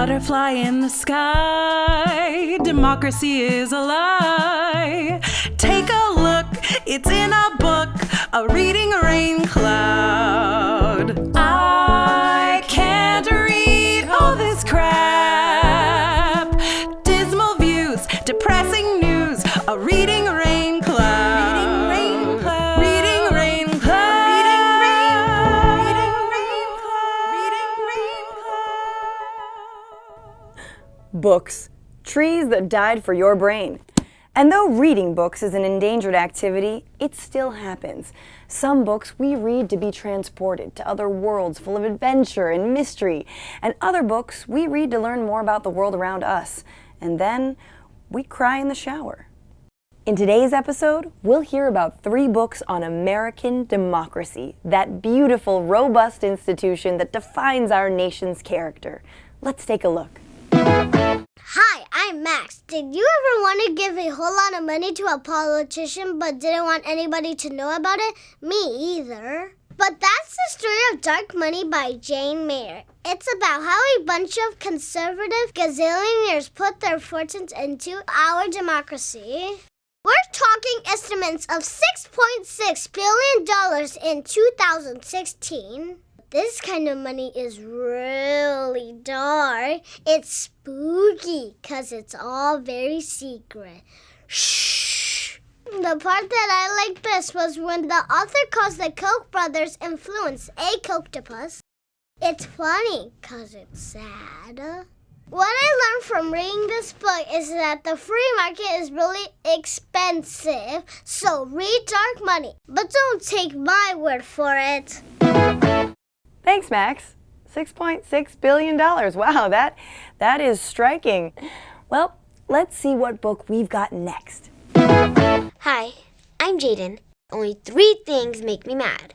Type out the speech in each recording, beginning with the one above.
butterfly in the sky. Democracy is a lie. Take a look, it's in a book, a Reading Raincloud. I can't read all this crap. Dismal views, depressing news, a Reading Raincloud. Reading Raincloud. Reading Raincloud. Reading Raincloud. Reading Raincloud. Books, trees that died for your brain. And though reading books is an endangered activity, it still happens. Some books we read to be transported to other worlds full of adventure and mystery, and other books we read to learn more about the world around us. And then we cry in the shower. In today's episode, we'll hear about 3 books on American democracy, that beautiful, robust institution that defines our nation's character. Let's take a look. Hi, I'm Max. Did you ever want to give a whole lot of money to a politician but didn't want anybody to know about it? Me either. But that's the story of Dark Money by Jane Mayer. It's about how a bunch of conservative gazillionaires put their fortunes into our democracy. We're talking estimates of $6.6 billion in 2016. This kind of money is really dark. It's spooky because it's all very secret. Shh. The part that I liked best was when the author calls the Koch brothers' influence a Kochtopus. It's funny because it's sad. What I learned from reading this book is that the free market is really expensive, so read Dark Money, but don't take my word for it. Thanks, Max. $6.6 billion. Wow, that is striking. Well, let's see what book we've got next. Hi, I'm Jaden. Only 3 things make me mad: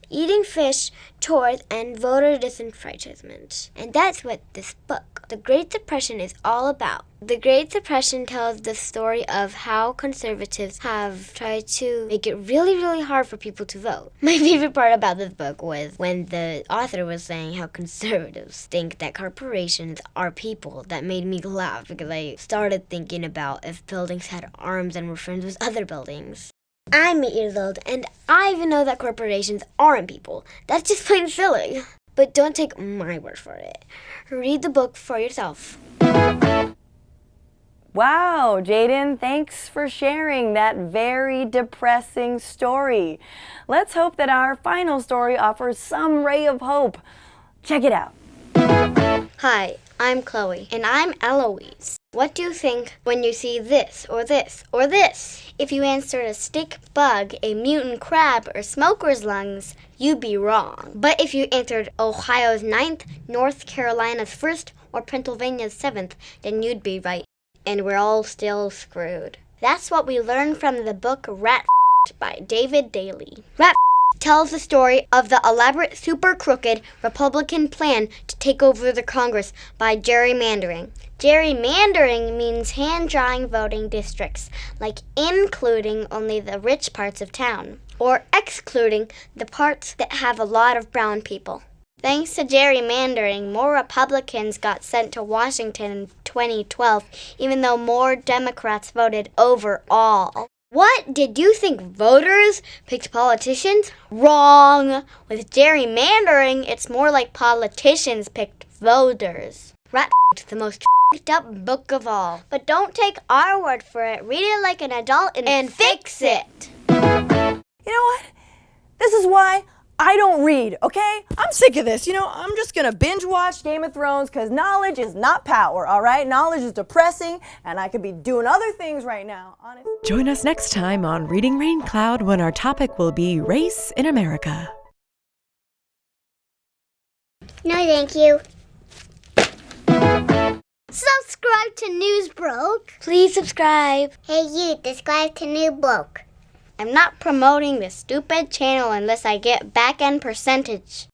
eating fish, chores, and voter disenfranchisement. And that's what this book, The Great Depression, is all about. The Great Depression tells the story of how conservatives have tried to make it really, really hard for people to vote. My favorite part about this book was when the author was saying how conservatives think that corporations are people. That made me laugh because I started thinking about if buildings had arms and were friends with other buildings. I'm 8 years old, and I even know that corporations aren't people. That's just plain silly. But don't take my word for it. Read the book for yourself. Wow, Jaden, thanks for sharing that very depressing story. Let's hope that our final story offers some ray of hope. Check it out. Hi, I'm Chloe. And I'm Eloise. What do you think when you see this, or this, or this? If you answered a stick bug, a mutant crab, or smoker's lungs, you'd be wrong. But if you answered Ohio's 9th, North Carolina's 1st, or Pennsylvania's 7th, then you'd be right. And we're all still screwed. That's what we learned from the book Rat by David Daly. Rat tells the story of the elaborate, super crooked Republican plan to take over the Congress by gerrymandering. Gerrymandering means hand-drawing voting districts, like including only the rich parts of town, or excluding the parts that have a lot of brown people. Thanks to gerrymandering, more Republicans got sent to Washington in 2012, even though more Democrats voted overall. What, did you think voters picked politicians? Wrong! With gerrymandering, it's more like politicians picked voters. Rat the most up book of all. But don't take our word for it. Read it like an adult and fix it. You know what? This is why I don't read, okay? I'm sick of this. I'm just gonna binge watch Game of Thrones because knowledge is not power, all right? Knowledge is depressing, and I could be doing other things right now, honestly. Join us next time on Reading Raincloud when our topic will be race in America. No, thank you. Subscribe to Newsbroke. Please subscribe. Hey, you, subscribe to Newsbroke. I'm not promoting this stupid channel unless I get back-end percentage.